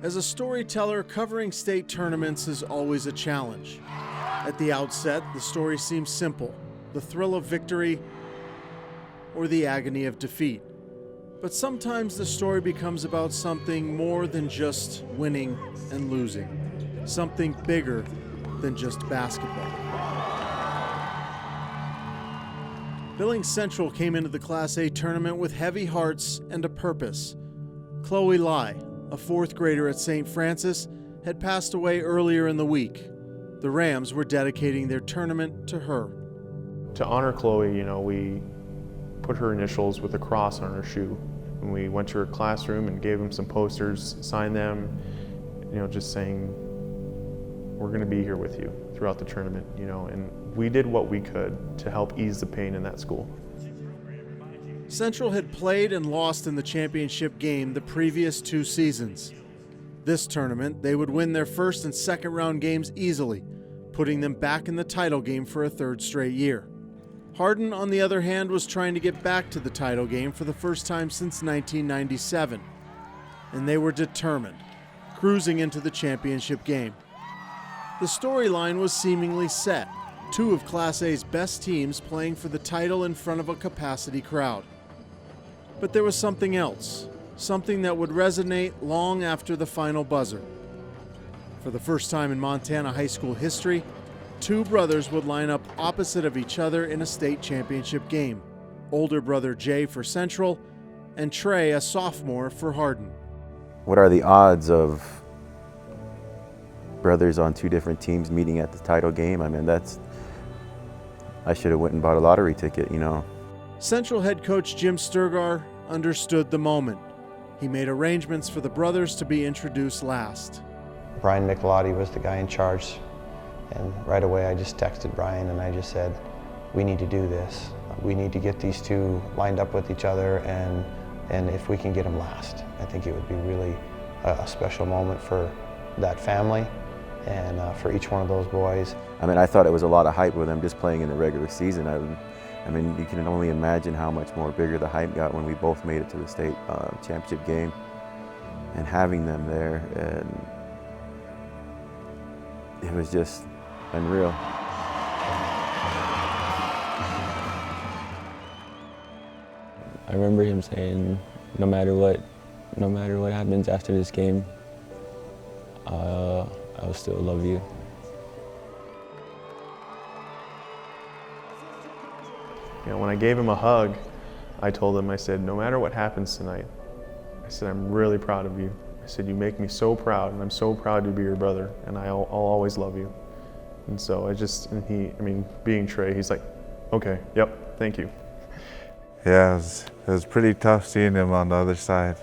As a storyteller, covering state tournaments is always a challenge. At the outset, the story seems simple, the thrill of victory or the agony of defeat. But sometimes the story becomes about something more than just winning and losing, something bigger than just basketball. Billings Central came into the Class A tournament with heavy hearts and a purpose. Chloe Lai, a fourth grader at St. Francis, had passed away earlier in the week. The Rams were dedicating their tournament to her. To honor Chloe, we put her initials with a cross on her shoe. And we went to her classroom and gave them some posters, signed them, just saying, we're going to be here with you throughout the tournament, and we did what we could to help ease the pain in that school. Central had played and lost in the championship game the previous 2 seasons. This tournament, they would win their first and second round games easily, putting them back in the title game for a 3rd straight year. Hardin, on the other hand, was trying to get back to the title game for the first time since 1997. And they were determined, cruising into the championship game. The storyline was seemingly set. 2 of Class A's best teams playing for the title in front of a capacity crowd. But there was something else, something that would resonate long after the final buzzer. For the first time in Montana high school history, 2 brothers would line up opposite of each other in a state championship game. Older brother Jay for Central, and Trey, a sophomore, for Hardin. What are the odds of brothers on 2 different teams meeting at the title game? I mean, I should have went and bought a lottery ticket, Central head coach Jim Sturgar understood the moment. He made arrangements for the brothers to be introduced last. Brian Michelotti was the guy in charge. And right away I just texted Brian and I just said, we need to do this. We need to get these 2 lined up with each other, and if we can get them last, I think it would be really a special moment for that family and for each one of those boys. I mean, I thought it was a lot of hype with them just playing in the regular season. I mean, you can only imagine how much more bigger the hype got when we both made it to the state championship game, and having them there, and it was just unreal. I remember him saying, no matter what happens after this game, I'll still love you. When I gave him a hug, I told him, I said, no matter what happens tonight, I said, I'm really proud of you. I said, you make me so proud, and I'm so proud to be your brother, and I'll always love you. And so being Trey, he's like, okay, yep, thank you. Yeah, it was pretty tough seeing him on the other side,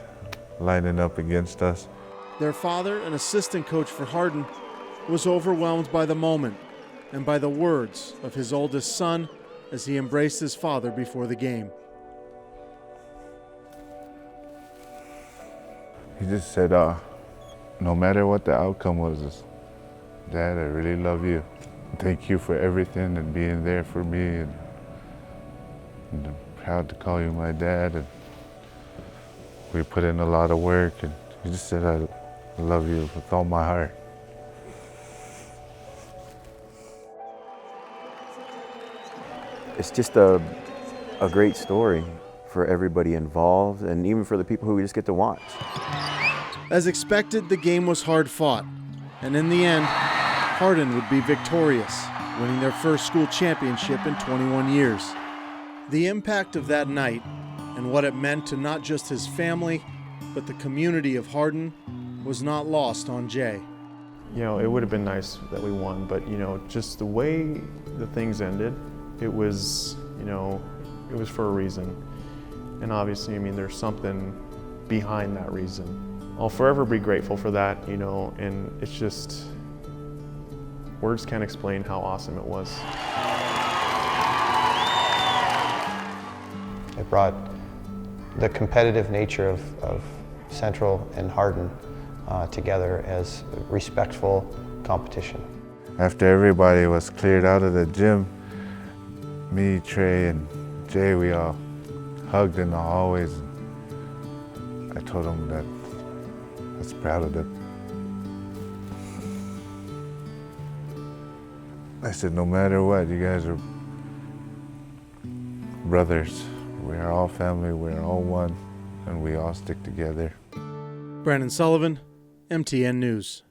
lining up against us. Their father, an assistant coach for Hardin, was overwhelmed by the moment and by the words of his oldest son as he embraced his father before the game. He just said, no matter what the outcome was, Dad, I really love you. Thank you for everything and being there for me. And I'm proud to call you my dad. And we put in a lot of work. And he just said, I love you with all my heart. It's just a great story for everybody involved, and even for the people who just get to watch. As expected, the game was hard fought, and in the end, Hardin would be victorious, winning their first school championship in 21 years. The impact of that night and what it meant to not just his family, but the community of Hardin was not lost on Jay. It would have been nice that we won, but just the way the things ended, it was for a reason. And obviously, there's something behind that reason. I'll forever be grateful for that, and it's just, words can't explain how awesome it was. It brought the competitive nature of Central and Hardin together as respectful competition. After everybody was cleared out of the gym, me, Trey, and Jay, we all hugged in the hallways. I told them that I was proud of them. I said, no matter what, you guys are brothers. We are all family, we're all one, and we all stick together. Brandon Sullivan, MTN News.